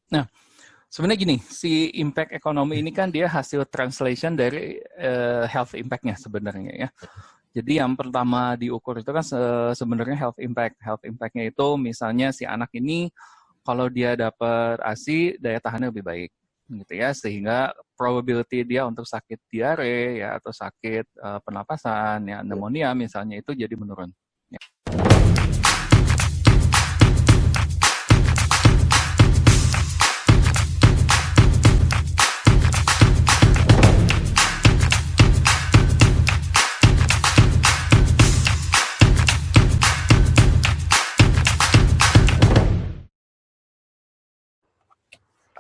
Nah, sebenarnya gini, si impact ekonomi ini kan dia hasil translation dari health impact-nya sebenarnya ya. Jadi yang pertama diukur itu kan sebenarnya health impact. Health impact-nya itu misalnya si anak ini kalau dia dapat ASI daya tahannya lebih baik gitu ya, sehingga probability dia untuk sakit diare ya atau sakit pernapasan ya pneumonia misalnya itu jadi menurun. Ya.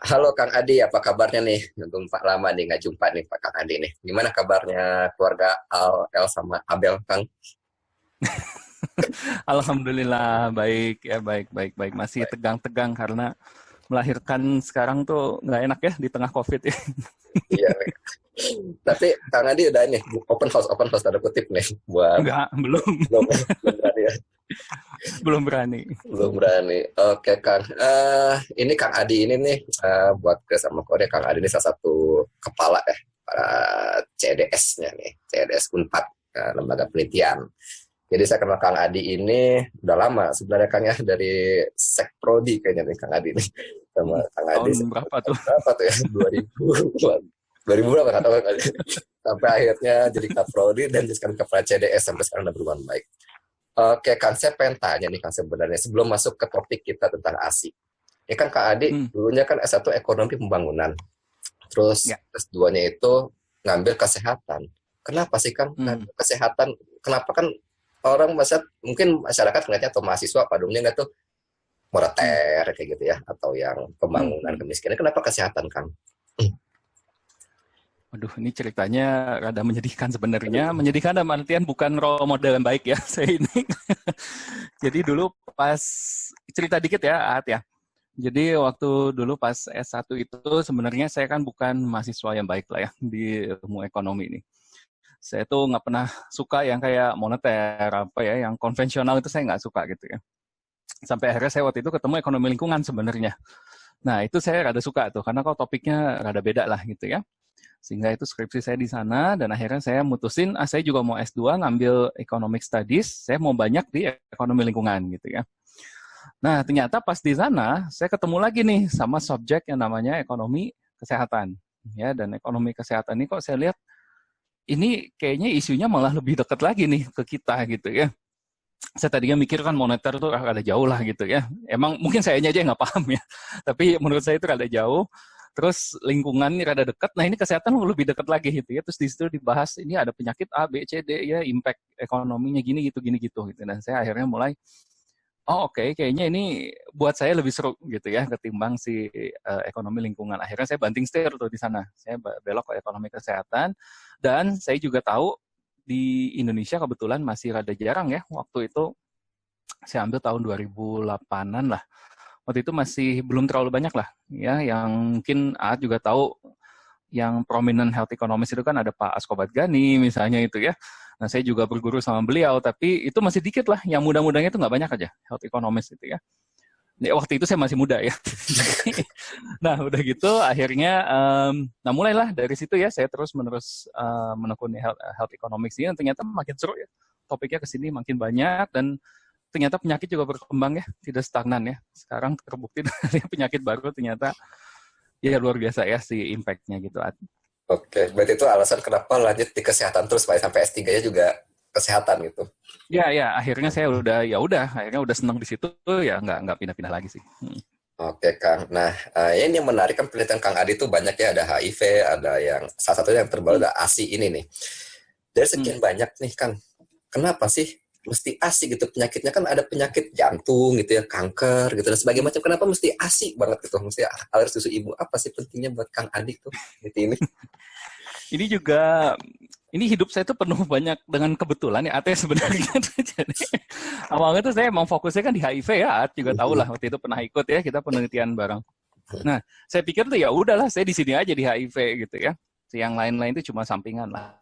Halo Kang Adi, apa kabarnya nih? Jumpa lama nih, nggak jumpa nih Pak Kang Adi nih. Gimana kabarnya keluarga El sama Abel, Kang? Alhamdulillah baik ya, baik. Masih Baik. tegang-tegang karena melahirkan sekarang tuh nggak enak ya di tengah COVID ya. Iya nih. Tapi Kang Adi udah nih, open house tanda kutip nih, buat Nggak, belum, belum, belum berani ya, belum berani. belum berani. Oke Kang, ini Kang Adi ini nih, buat ke sama Korea, Kang Adi ini salah satu kepala ya, para CDS-nya nih, CDS Unpad, lembaga penelitian. Jadi saya kenal Kang Adi ini udah lama sebenarnya Kang ya, dari Sekprodi kayaknya nih Kang Adi nih. Sama Kang Adi Tahun berapa tuh? berapa tuh ya? 2000 berapa nggak tahu Kang Adi. Sampai akhirnya jadi Kaprodi dan sekarang kepala CDS sampai sekarang udah berubah baik. Oke Kang, saya pengen tanya nih Kang sebenarnya sebelum masuk ke topik kita tentang ASI. Ya kan Kang Adi dulunya kan S1 Ekonomi Pembangunan. Terus Ya. S2-nya itu ngambil kesehatan. Kenapa sih Kang ngambil kesehatan? Kenapa kan orang mungkin masyarakat ngeliatnya atau mahasiswa pada umumnya nggak tuh moneter kayak gitu ya atau yang pembangunan kemiskinan, kenapa kesehatan Kang? Waduh, ini ceritanya rada menyedihkan sebenarnya. Menyedihkan dalam artian bukan role model yang baik ya saya ini. Jadi dulu pas cerita dikit ya, Aat ya. Jadi waktu dulu pas S1 itu sebenarnya saya kan bukan mahasiswa yang baik lah ya di ilmu ekonomi ini. Saya tuh nggak pernah suka yang kayak moneter apa ya, yang konvensional itu saya nggak suka gitu ya. Sampai akhirnya saya waktu itu ketemu ekonomi lingkungan sebenarnya. Nah itu saya rada suka tuh, karena kok topiknya rada beda lah gitu ya. Sehingga itu skripsi saya di sana, dan akhirnya saya mutusin, saya juga mau S2 ngambil Economic Studies, saya mau banyak di ekonomi lingkungan gitu ya. Nah ternyata pas di sana, saya ketemu lagi nih sama subjek yang namanya ekonomi kesehatan. Ya, dan ekonomi kesehatan ini kok saya lihat, ini kayaknya isunya malah lebih dekat lagi nih ke kita gitu ya. Saya tadinya mikir kan moneter tuh ada jauh lah gitu ya. Emang mungkin sayanya aja nggak paham ya. Tapi menurut saya itu rada jauh. Terus lingkungan ini rada dekat. Nah ini kesehatan lebih dekat lagi gitu ya. Terus di situ dibahas ini ada penyakit A, B, C, D ya, impact ekonominya gini gitu. Dan saya akhirnya mulai, kayaknya ini buat saya lebih seru gitu ya ketimbang si ekonomi lingkungan. Akhirnya saya banting setir tuh di sana. Saya belok ke ekonomi kesehatan. Dan saya juga tahu di Indonesia kebetulan masih rada jarang ya. Waktu itu saya ambil tahun 2008-an lah. Waktu itu masih belum terlalu banyak lah ya, yang mungkin Aat juga tahu yang prominent health economist itu kan ada Pak Asko Badgani misalnya itu ya. Nah saya juga berguru sama beliau, tapi itu masih dikit lah, yang muda-mudanya itu nggak banyak aja health economist itu ya. Waktu itu saya masih muda ya. Nah udah gitu akhirnya, nah mulailah dari situ ya saya terus menerus menekuni health economics ini, dan ternyata makin seru ya. Topiknya kesini makin banyak, dan ternyata penyakit juga berkembang ya, tidak stagnan ya. Sekarang terbukti dari penyakit baru ternyata ya luar biasa ya si impact-nya gitu. Oke, berarti itu alasan kenapa lanjut di kesehatan terus Pak, sampai S3-nya juga kesehatan gitu. Ya, akhirnya saya akhirnya udah senang di situ ya, nggak pindah-pindah lagi sih. Oke Kang, nah ini yang menarik kan penelitian Kang Adi itu banyak ya, ada HIV, ada yang salah satunya yang terbaru ada ASI ini nih. Dari sekian banyak nih Kang, kenapa sih mesti ASI gitu penyakitnya? Kan ada penyakit jantung gitu ya, kanker gitu dan sebagainya macam. Kenapa mesti ASI banget gitu? Mesti alergi susu ibu. Apa sih pentingnya buat Kang Adi tuh gitu ini? Ini juga, ini hidup saya tuh penuh banyak dengan kebetulan ya, Ate sebenarnya. Jadi awalnya tuh saya emang fokusnya kan di HIV ya, Ate juga tahu lah waktu itu pernah ikut ya, kita penelitian bareng. Nah, saya pikir tuh ya udahlah, saya di sini aja di HIV gitu ya. Yang lain-lain itu cuma sampingan lah.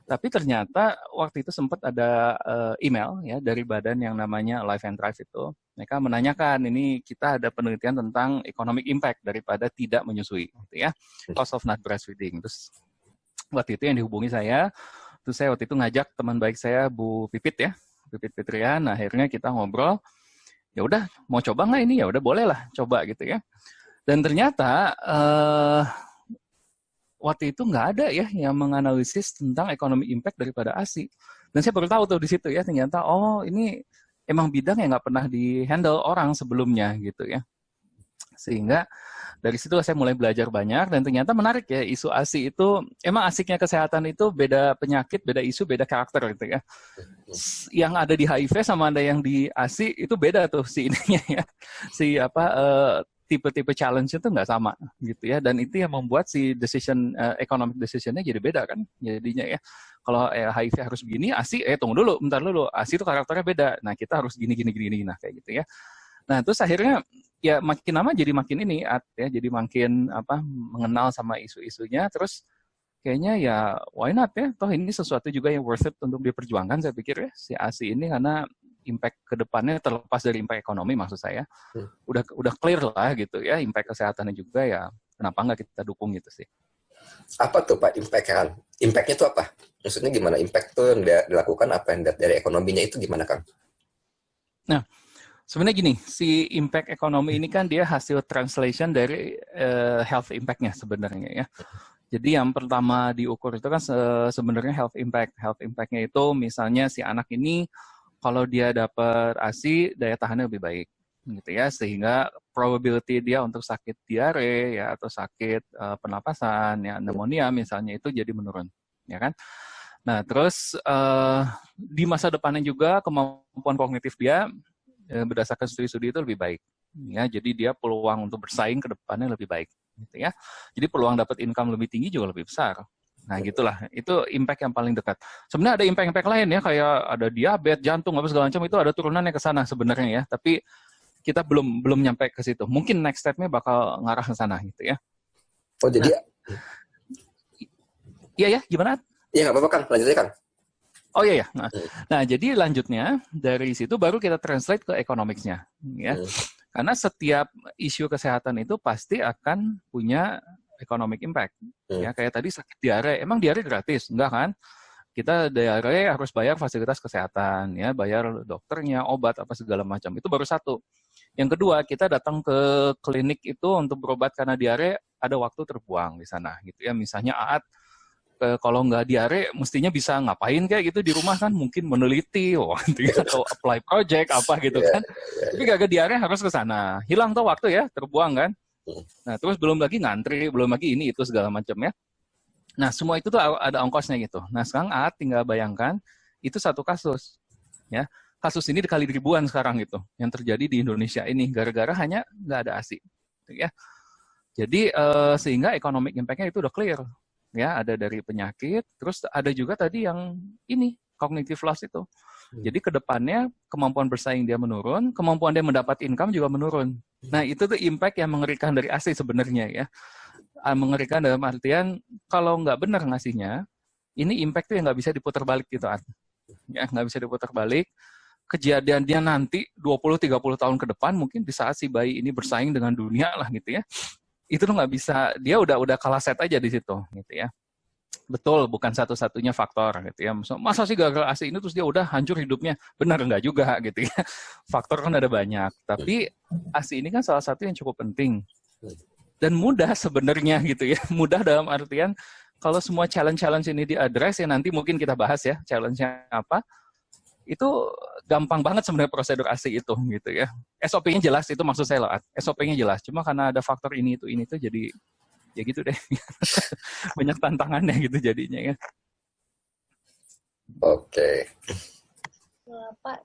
Tapi ternyata waktu itu sempat ada email ya dari badan yang namanya Life and Thrive itu. Mereka menanyakan, ini kita ada penelitian tentang economic impact daripada tidak menyusui, gitu ya, cost of not breastfeeding. Terus waktu itu yang dihubungi saya, terus saya waktu itu ngajak teman baik saya Bu Pipit ya, Pipit Fitrian. Nah, akhirnya kita ngobrol, ya udah mau coba nggak ini, ya udah boleh lah coba gitu ya. Dan ternyata waktu itu nggak ada ya yang menganalisis tentang economic impact daripada ASI. Dan saya baru tahu tuh di situ ya, ternyata oh ini emang bidang yang nggak pernah di-handle orang sebelumnya gitu ya. Sehingga dari situ saya mulai belajar banyak, dan ternyata menarik ya, isu ASI itu, emang asiknya kesehatan itu beda penyakit, beda isu, beda karakter gitu ya. Yang ada di HIV sama ada yang di ASI itu beda tuh si ininya ya. Si tipe-tipe challenge itu nggak sama gitu ya, dan itu yang membuat si decision economic decisionnya jadi beda kan jadinya ya. Kalau HIV harus begini, ASI tunggu dulu, bentar dulu, ASI itu karakternya beda, nah kita harus gini, nah kayak gitu ya. Nah terus akhirnya ya makin lama jadi makin ini ya, jadi makin mengenal sama isu-isunya, terus kayaknya ya why not ya, toh ini sesuatu juga yang worth it untuk diperjuangkan saya pikir ya, si ASI ini, karena impact ke depannya terlepas dari impact ekonomi maksud saya, udah clear lah gitu ya, impact kesehatannya juga ya, kenapa nggak kita dukung gitu sih. Apa tuh Pak impact kan? Impact-nya itu apa? Maksudnya gimana? Impact tuh yang dilakukan apa yang dari ekonominya itu gimana Kang? Nah, sebenarnya gini, si impact ekonomi ini kan dia hasil translation dari health impact-nya sebenarnya ya. Jadi yang pertama diukur itu kan sebenarnya health impact. Health impact-nya itu misalnya si anak ini kalau dia dapat ASI, daya tahannya lebih baik, gitu ya, sehingga probability dia untuk sakit diare ya atau sakit pernapasan ya, pneumonia misalnya, itu jadi menurun, ya kan? Nah, terus di masa depannya juga kemampuan kognitif dia berdasarkan studi-studi itu lebih baik, ya. Jadi dia peluang untuk bersaing ke depannya lebih baik, gitu ya. Jadi peluang dapat income lebih tinggi juga lebih besar. Nah, gitulah. Itu impact yang paling dekat. Sebenarnya ada impact-impact lain ya, kayak ada diabetes, jantung, apa segala macam, itu ada turunannya ke sana sebenarnya ya. Tapi kita belum nyampe ke situ. Mungkin next step-nya bakal ngarah ke sana gitu ya. Oh, jadi iya ya, gimana? Iya, nggak apa-apa Kang, lanjutnya Kang. Oh iya ya. Nah, jadi lanjutnya dari situ baru kita translate ke economics-nya ya. Karena setiap isu kesehatan itu pasti akan punya economic impact. Ya, kayak tadi sakit diare, emang diare gratis? Enggak kan? Kita diare harus bayar fasilitas kesehatan, ya, bayar dokternya, obat, apa segala macam. Itu baru satu. Yang kedua, kita datang ke klinik itu untuk berobat karena diare, ada waktu terbuang di sana, gitu ya. Misalnya Aat, kalau nggak diare, mestinya bisa ngapain kayak gitu di rumah kan? Mungkin meneliti, atau apply project, apa gitu kan. Tapi gak diare harus ke sana. Hilang tuh waktu ya, terbuang kan. Nah, terus belum lagi ngantri, belum lagi ini, itu segala macam ya. Nah, semua itu tuh ada ongkosnya gitu. Nah, sekarang Aat tinggal bayangkan, itu satu kasus. Ya, kasus ini dikali ribuan sekarang gitu, yang terjadi di Indonesia ini, gara-gara hanya nggak ada ASI. Ya. Jadi, sehingga economic impact-nya itu udah clear. Ya, ada dari penyakit, terus ada juga tadi yang ini, cognitive loss itu. Jadi ke depannya kemampuan bersaing dia menurun, kemampuan dia mendapat income juga menurun. Nah, itu tuh impact yang mengerikan dari ASI sebenarnya ya. Mengerikan dalam artian kalau nggak benar ngasihnya, ini impact tuh yang nggak bisa diputar balik gitu. Ya, nggak bisa diputar balik. Kejadian dia nanti 20-30 tahun ke depan mungkin di saat si bayi ini bersaing dengan dunia lah gitu ya. Itu tuh nggak bisa, dia udah kalah set aja di situ gitu ya. Betul, bukan satu-satunya faktor gitu ya. Masa sih gagal ASI ini terus dia udah hancur hidupnya? Benar enggak juga gitu ya. Faktor kan ada banyak. Tapi ASI ini kan salah satu yang cukup penting. Dan mudah sebenarnya gitu ya. Mudah dalam artian kalau semua challenge-challenge ini di-address, ya nanti mungkin kita bahas ya challenge-nya apa. Itu gampang banget sebenarnya prosedur ASI itu gitu ya. SOP-nya jelas, itu maksud saya loh. SOP-nya jelas. Cuma karena ada faktor ini itu jadi ya gitu deh. Banyak tantangannya gitu jadinya ya. Oke. Pak,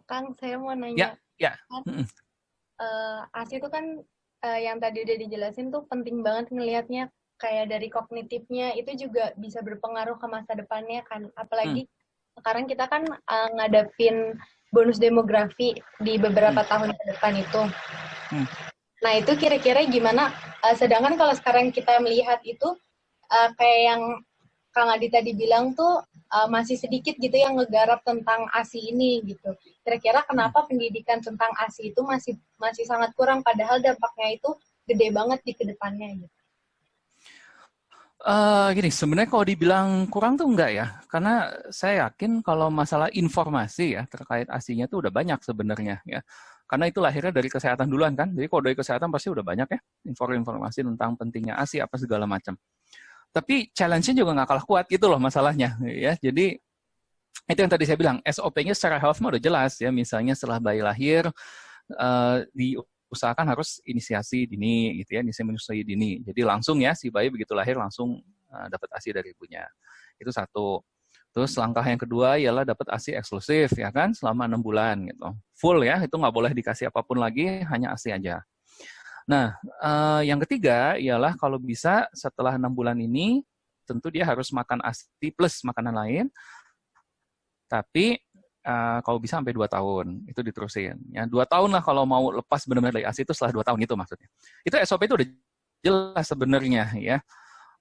Kang, saya mau nanya. Ya. ASI itu kan yang tadi udah dijelasin tuh penting banget ngelihatnya, kayak dari kognitifnya itu juga bisa berpengaruh ke masa depannya kan. Apalagi sekarang kita kan ngadapin bonus demografi di beberapa tahun ke depan itu. Nah, itu kira-kira gimana? Sedangkan kalau sekarang kita melihat itu kayak yang Kang Adi tadi bilang tuh masih sedikit gitu yang ngegarap tentang ASI ini gitu. Kira-kira kenapa pendidikan tentang ASI itu masih sangat kurang, padahal dampaknya itu gede banget di kedepannya gitu. Gini, sebenarnya kalau dibilang kurang tuh enggak ya, karena saya yakin kalau masalah informasi ya terkait ASI-nya tuh udah banyak sebenarnya ya. Karena itu lahirnya dari kesehatan duluan kan, jadi kalau dari kesehatan pasti udah banyak ya informasi tentang pentingnya ASI apa segala macam. Tapi challenge-nya juga nggak kalah kuat gitu loh masalahnya ya. Jadi itu yang tadi saya bilang, SOP-nya secara health udah jelas ya. Misalnya setelah bayi lahir diusahakan harus inisiasi dini gitu ya, inisiasi dini. Jadi langsung ya si bayi begitu lahir langsung dapat ASI dari ibunya. Itu satu. Terus langkah yang kedua ialah dapat ASI eksklusif ya kan selama 6 bulan gitu. Full ya, itu nggak boleh dikasih apapun lagi, hanya ASI aja. Nah, yang ketiga ialah kalau bisa setelah 6 bulan ini, tentu dia harus makan ASI plus makanan lain, tapi kalau bisa sampai 2 tahun, itu diterusin. Ya, 2 tahun lah kalau mau lepas benar-benar dari ASI itu setelah 2 tahun itu maksudnya. Itu SOP itu udah jelas sebenarnya ya.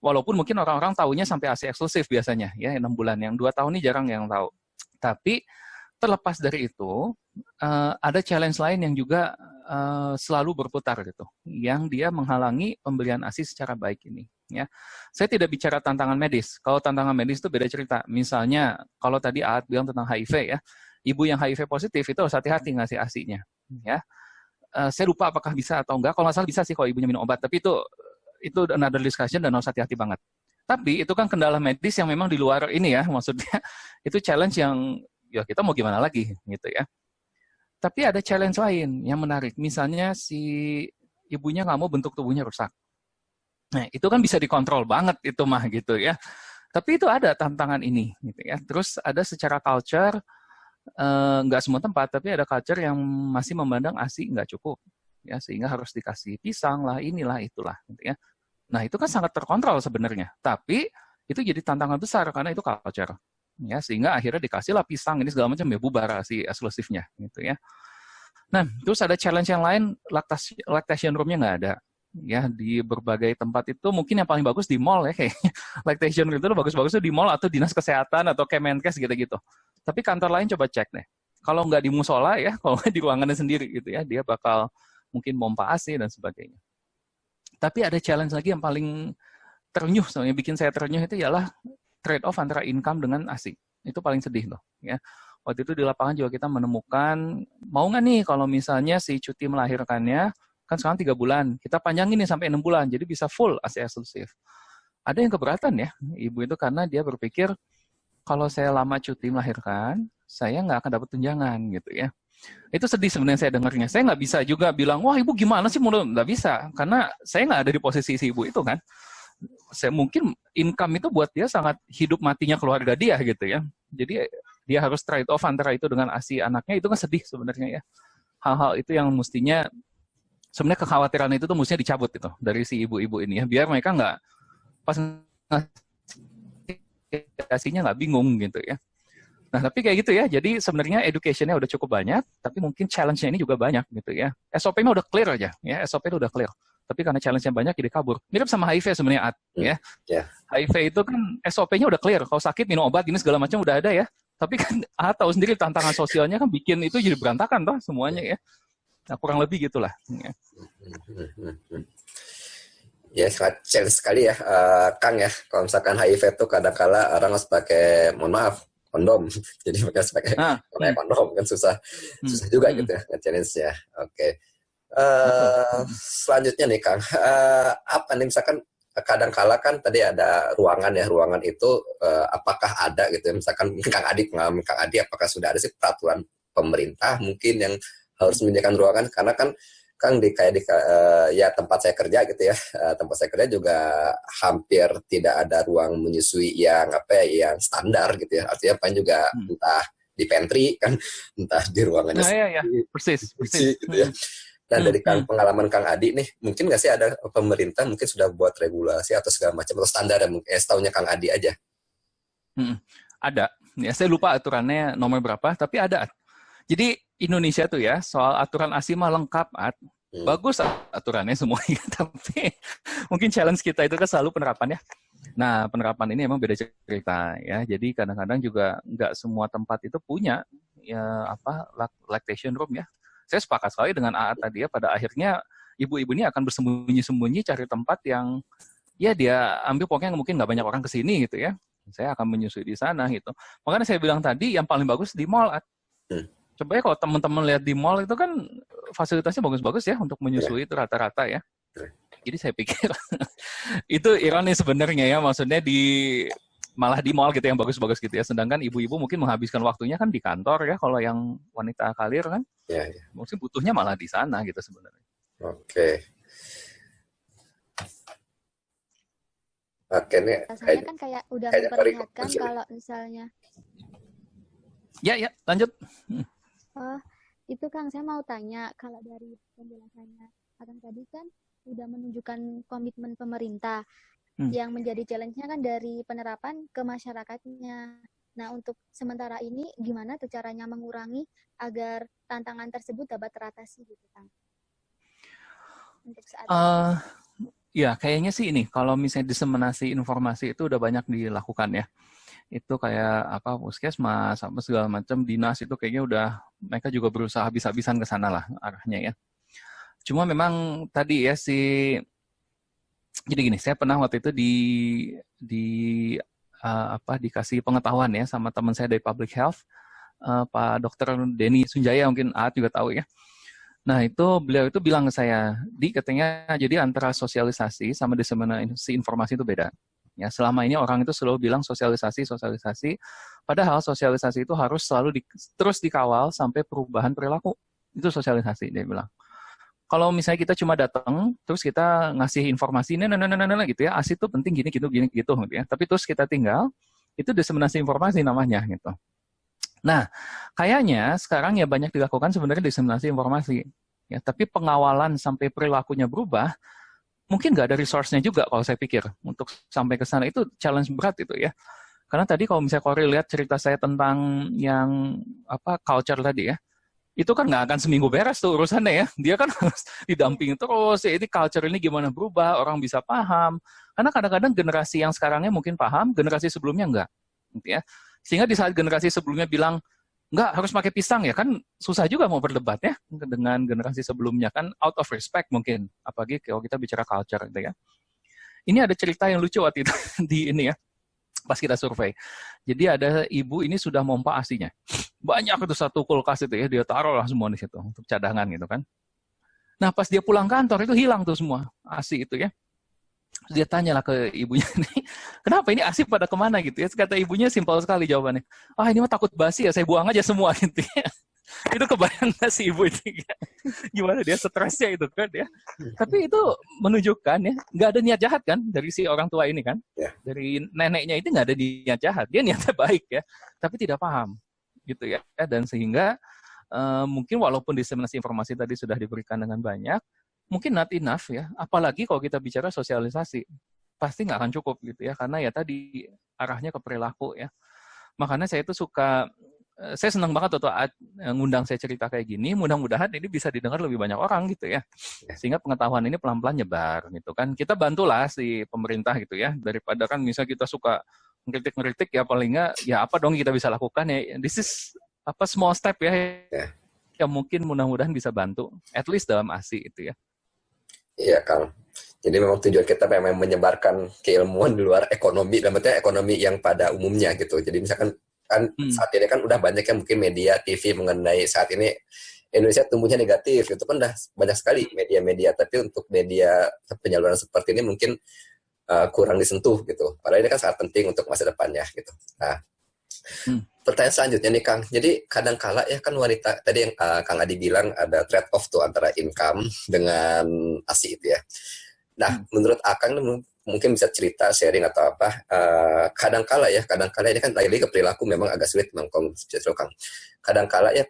Walaupun mungkin orang-orang tahunya sampai ASI eksklusif biasanya, ya 6 bulan. Yang 2 tahun ini jarang yang tahu. Tapi terlepas dari itu, ada challenge lain yang juga selalu berputar gitu, yang dia menghalangi pemberian ASI secara baik ini. Ya, saya tidak bicara tantangan medis. Kalau tantangan medis itu beda cerita. Misalnya, kalau tadi Aat bilang tentang HIV ya, ibu yang HIV positif itu harus hati-hati ngasih ASI-nya. Ya, saya lupa apakah bisa atau enggak. Kalau nggak salah bisa sih kalau ibunya minum obat. Tapi itu another discussion dan harus hati-hati banget. Tapi itu kan kendala medis yang memang di luar ini ya, maksudnya itu challenge yang ya kita mau gimana lagi gitu ya. Tapi ada challenge lain yang menarik. Misalnya si ibunya nggak mau bentuk tubuhnya rusak. Nah, itu kan bisa dikontrol banget itu mah gitu ya. Tapi itu ada tantangan ini gitu ya. Terus ada secara culture, nggak semua tempat, tapi ada culture yang masih memandang ASI nggak cukup. Ya, sehingga harus dikasih pisang lah, inilah, itulah. Gitu ya. Nah, itu kan sangat terkontrol sebenarnya. Tapi itu jadi tantangan besar karena itu culture. Ya, sehingga akhirnya dikasihlah pisang ini segala macam ya bubar si eksklusifnya gitu ya. Nah, terus ada challenge yang lain, lactation room-nya nggak ada. Ya, di berbagai tempat itu mungkin yang paling bagus di mall ya kayaknya. Lactation room itu bagus-bagus di mall atau dinas kesehatan atau Kemenkes gitu-gitu. Tapi kantor lain coba cek deh. Kalau nggak di musola ya, kalau nggak di ruangannya sendiri gitu ya, dia bakal mungkin pompa AC dan sebagainya. Tapi ada challenge lagi yang paling ternyuh, yang bikin saya ternyuh itu ialah trade-off antara income dengan ASI. Itu paling sedih loh. Ya. Waktu itu di lapangan juga kita menemukan, mau nggak nih kalau misalnya si cuti melahirkannya, kan sekarang 3 bulan, kita panjangin nih sampai 6 bulan, jadi bisa full ASI eksklusif. Ada yang keberatan ya, ibu itu karena dia berpikir, kalau saya lama cuti melahirkan, saya nggak akan dapat tunjangan gitu ya. Itu sedih sebenarnya saya dengarnya. Saya nggak bisa juga bilang, wah ibu gimana sih? Nggak bisa, karena saya nggak ada di posisi si ibu itu kan. Saya mungkin income itu buat dia sangat hidup matinya keluarga dia gitu ya. Jadi dia harus trade off antara itu dengan ASI anaknya, itu kan sedih sebenarnya ya. Hal-hal itu yang mestinya, sebenarnya kekhawatiran itu tuh mestinya dicabut gitu dari si ibu-ibu ini ya. Biar mereka nggak, pas ASI-nya nggak bingung gitu ya. Nah, tapi kayak gitu ya. Jadi sebenarnya education-nya udah cukup banyak, tapi mungkin challenge-nya ini juga banyak gitu ya. SOP-nya udah clear aja, ya. SOP-nya udah clear. Tapi karena challenge-nya banyak jadi kabur. Mirip sama HIV sebenarnya, ya. Yeah. HIV itu kan SOP-nya udah clear. Kalau sakit minum obat ini segala macam udah ada ya. Tapi kan tahu sendiri tantangan sosialnya kan bikin itu jadi berantakan toh semuanya ya. Nah, kurang lebih gitulah. Ya. Ya, sangat challenge sekali ya, Kang ya. Kalau misalkan HIV itu kadang-kala orang harus pakai, mohon maaf, kondom. Jadi mereka pakai kondom kan susah juga gitu ya challenge-nya. Oke. Selanjutnya nih Kang, apa nih misalkan kadang-kala kan tadi ada ruangan ya, ruangan itu apakah ada gitu ya, misalkan Kang Adi apakah sudah ada sih peraturan pemerintah mungkin yang harus menyediakan ruangan, karena kan Kang ya tempat saya kerja gitu ya, tempat saya kerja juga hampir tidak ada ruang menyusui yang yang standar gitu ya, artinya paling juga entah di pantry kan, entah di ruangannya persis gitu ya. Dan dari pengalaman Kang Adi nih, mungkin nggak sih ada pemerintah mungkin sudah buat regulasi atau segala macam atau standar yang mungkin setahunya Kang Adi aja? Ada, ya saya lupa aturannya nomor berapa, tapi ada. Jadi Indonesia tuh ya soal aturan ASI mah lengkap, bagus aturannya semuanya, tapi mungkin challenge kita itu kan selalu penerapannya. Nah, penerapan ini emang beda cerita ya. Jadi kadang-kadang juga nggak semua tempat itu punya ya lactation room ya. Saya sepakat sekali dengan AA tadi ya. Pada akhirnya ibu-ibu ini akan bersembunyi-sembunyi cari tempat yang ya dia ambil, pokoknya mungkin nggak banyak orang kesini gitu ya. Saya akan menyusui di sana gitu. Makanya saya bilang tadi yang paling bagus di mall. Coba ya kalau teman-teman lihat di mall itu kan fasilitasnya bagus-bagus ya untuk menyusui itu rata-rata ya. Jadi saya pikir itu ironis sebenarnya ya, maksudnya malah di mall gitu yang bagus-bagus gitu ya. Sedangkan ibu-ibu mungkin menghabiskan waktunya kan di kantor ya, kalau yang wanita karir kan. Ya. Mungkin butuhnya malah di sana gitu sebenarnya. Oke, nih. Rasanya kan kayak udah memperlihatkan kalau misalnya. Ya, lanjut. Itu Kang, saya mau tanya, kalau dari penjelasannya Akang tadi kan udah menunjukkan komitmen pemerintah yang menjadi challenge-nya kan dari penerapan ke masyarakatnya. Nah, untuk sementara ini gimana tuh caranya mengurangi agar tantangan tersebut dapat teratasi gitu, Kang? Untuk saat ini. Ya, kayaknya sih ini, kalau misalnya diseminasi informasi itu udah banyak dilakukan ya. Itu kayak puskesmas, segala macam dinas itu kayaknya udah, mereka juga berusaha habis-habisan ke sana lah arahnya ya. Cuma memang tadi ya jadi gini, saya pernah waktu itu dikasih pengetahuan ya sama teman saya dari public health, Pak Dr. Denny Sunjaya, mungkin Aat juga tahu ya. Nah, beliau itu bilang ke saya, katanya jadi antara sosialisasi sama diseminasi informasi itu beda. Ya, selama ini orang itu selalu bilang sosialisasi, padahal sosialisasi itu harus selalu terus dikawal sampai perubahan perilaku. Itu sosialisasi, dia bilang. Kalau misalnya kita cuma datang, terus kita ngasih informasi, gitu ya, ASI itu penting gini, gitu ya. Tapi terus kita tinggal, itu diseminasi informasi namanya, gitu. Nah, kayaknya sekarang ya banyak dilakukan sebenarnya diseminasi informasi. Ya, tapi pengawalan sampai perilakunya berubah, mungkin nggak ada resource-nya juga kalau saya pikir. Untuk sampai ke sana itu challenge berat itu ya. Karena tadi kalau misalnya Corey lihat cerita saya tentang yang culture tadi ya, itu kan nggak akan seminggu beres tuh urusannya ya. Dia kan harus didampingi terus, ya ini culture ini gimana berubah, orang bisa paham. Karena kadang-kadang generasi yang sekarangnya mungkin paham, generasi sebelumnya enggak. Gitu ya. Sehingga di saat generasi sebelumnya bilang, enggak, harus pakai pisang ya, kan susah juga mau berdebat ya dengan generasi sebelumnya, kan out of respect mungkin. Apalagi kalau kita bicara culture gitu ya. Ini ada cerita yang lucu waktu itu di ini ya, pas kita survei. Jadi ada ibu ini sudah mompa ASI-nya. Banyak itu satu kulkas itu ya, dia taruh lah semua di situ untuk cadangan gitu kan. Nah, pas dia pulang kantor itu hilang tuh semua ASI itu ya. Terus dia tanyalah ke ibunya nih, kenapa ini ASI pada kemana gitu ya. Kata ibunya simpel sekali jawabannya. Ini mah takut basi ya, saya buang aja semua gitu ya. Itu kebayang nggak sih ibu itu ya? Gimana dia stresnya itu kan ya. Tapi itu menunjukkan ya, nggak ada niat jahat kan dari si orang tua ini kan. Dari neneknya itu nggak ada niat jahat, dia niatnya baik ya, tapi tidak paham gitu ya. Dan sehingga mungkin walaupun diseminasi informasi tadi sudah diberikan dengan banyak, mungkin not enough ya. Apalagi kalau kita bicara sosialisasi, pasti nggak akan cukup gitu ya, karena ya tadi arahnya ke perilaku ya. Makanya saya itu saya senang banget tuh ngundang saya cerita kayak gini. Mudah-mudahan ini bisa didengar lebih banyak orang gitu ya, sehingga pengetahuan ini pelan-pelan nyebar gitu kan. Kita bantulah si pemerintah gitu ya, daripada kan misalnya kita suka ngeritik ya, paling nggak ya apa dong kita bisa lakukan ya. This is small step ya, yang mungkin mudah-mudahan bisa bantu at least dalam ASI itu ya. Iya, Kang. Jadi memang tujuan kita memang menyebarkan keilmuan di luar ekonomi, dalam artinya ekonomi yang pada umumnya gitu. Jadi misalkan kan saat ini kan udah banyak yang mungkin media TV mengenai saat ini Indonesia tumbuhnya negatif, itu kan udah banyak sekali media-media. Tapi untuk media penyaluran seperti ini mungkin kurang disentuh gitu. Padahal ini kan sangat penting untuk masa depannya gitu. Nah, pertanyaan selanjutnya nih Kang. Jadi kadang-kala ya kan wanita, tadi yang Kang Adi bilang ada trade off tuh antara income dengan ASI itu ya. Nah, menurut Akang mungkin bisa cerita, sharing atau apa. Kadang-kala ini kan lagi-lagi ke perilaku memang agak sulit Kang. Kadang-kala ya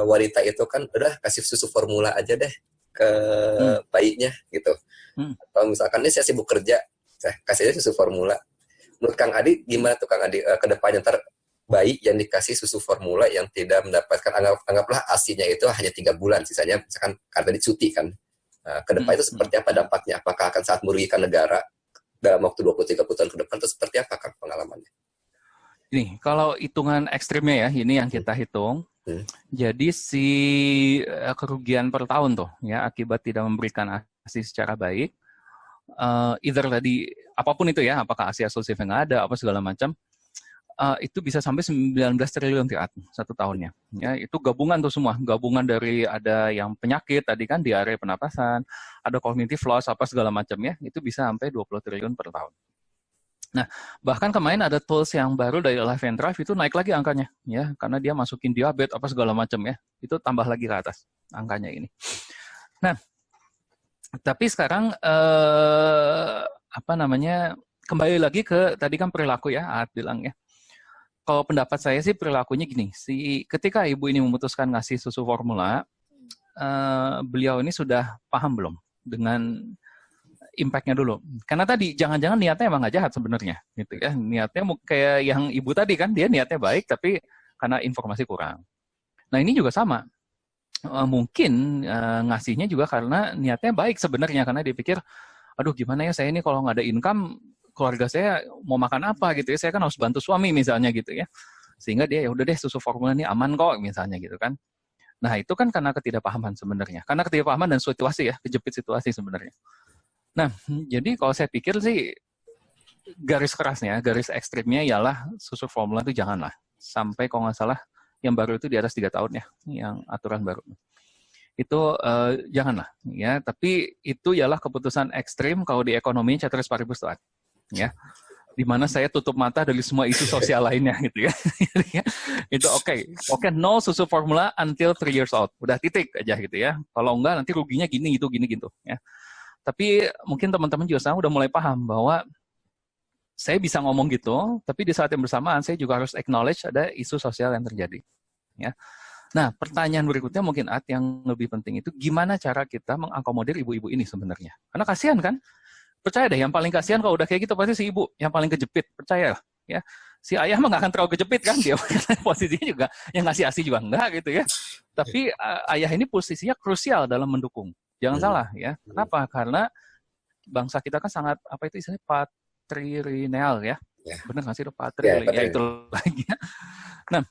wanita itu kan udah kasih susu formula aja deh ke bayinya gitu. Atau misalkan ini saya sibuk kerja, saya kasih aja susu formula. Menurut Kang Adi gimana tuh Kang Adi ke depannya, ntar bayi yang dikasih susu formula yang tidak mendapatkan, anggaplah ASI-nya itu hanya 3 bulan, sisanya misalkan karena dicuti kan. Ke depan itu seperti apa dampaknya? Apakah akan sangat merugikan negara dalam waktu 20-30 tahun ke depan itu seperti apa Kang pengalamannya? Ini kalau hitungan ekstrimnya ya, ini yang kita hitung. Jadi si kerugian per tahun tuh ya akibat tidak memberikan ASI secara baik, either tadi apapun itu ya, apakah ASI asosiatif yang ada, apa segala macam, itu bisa sampai 19 triliun satu tahunnya. Ya, itu gabungan tuh semua, gabungan dari ada yang penyakit tadi kan diare pernapasan, ada cognitive loss apa segala macam ya, itu bisa sampai 20 triliun per tahun. Nah, bahkan kemarin ada tools yang baru dari Life and Drive itu naik lagi angkanya ya, karena dia masukin diabetes apa segala macam ya, itu tambah lagi ke atas angkanya ini. Nah, tapi sekarang kembali lagi ke tadi kan perilaku ya, Aat bilang ya. Kalau pendapat saya sih perilakunya gini, ketika ibu ini memutuskan ngasih susu formula, beliau ini sudah paham belum dengan impact-nya dulu. Karena tadi jangan-jangan niatnya emang nggak jahat sebenarnya, gitu ya. Niatnya kayak yang ibu tadi kan, dia niatnya baik tapi karena informasi kurang. Nah ini juga sama. Mungkin ngasihnya juga karena niatnya baik sebenarnya, karena dia pikir, aduh gimana ya saya ini kalau nggak ada income, keluarga saya mau makan apa gitu ya, saya kan harus bantu suami misalnya gitu ya. Sehingga dia ya udah deh susu formula ini aman kok misalnya gitu kan. Nah itu kan karena ketidakpahaman sebenarnya. Karena ketidakpahaman dan situasi ya, kejepit situasi sebenarnya. Nah, jadi kalau saya pikir sih garis kerasnya, garis ekstrimnya ialah susu formula itu janganlah. Sampai kalau nggak salah yang baru itu di atas 3 tahun ya, yang aturan baru. Itu janganlah. Ya, tapi itu ialah keputusan ekstrim kalau di ekonomi ceteris paribus tuh. Ya, di mana saya tutup mata dari semua isu sosial lainnya gitu ya. Itu oke, no susu formula until 3 years old. Udah titik aja gitu ya. Kalau enggak nanti ruginya gini gitu ya. Tapi mungkin teman-teman juga sekarang udah mulai paham bahwa saya bisa ngomong gitu, tapi di saat yang bersamaan saya juga harus acknowledge ada isu sosial yang terjadi. Ya. Nah, pertanyaan berikutnya mungkin yang lebih penting itu gimana cara kita mengakomodir ibu-ibu ini sebenarnya. Karena kasihan kan? Percaya deh, yang paling kasihan kalau udah kayak gitu pasti si ibu, yang paling kejepit, percaya lah. Ya. Si ayah mah nggak akan terlalu kejepit kan, dia posisinya juga, yang ngasih ASI juga enggak gitu ya. Tapi ayah ini posisinya krusial dalam mendukung. Jangan salah ya. Kenapa? Karena bangsa kita kan sangat istilahnya patrilineal ya. Benar nggak sih itu patrilineal? Ya itu lagi. Nah,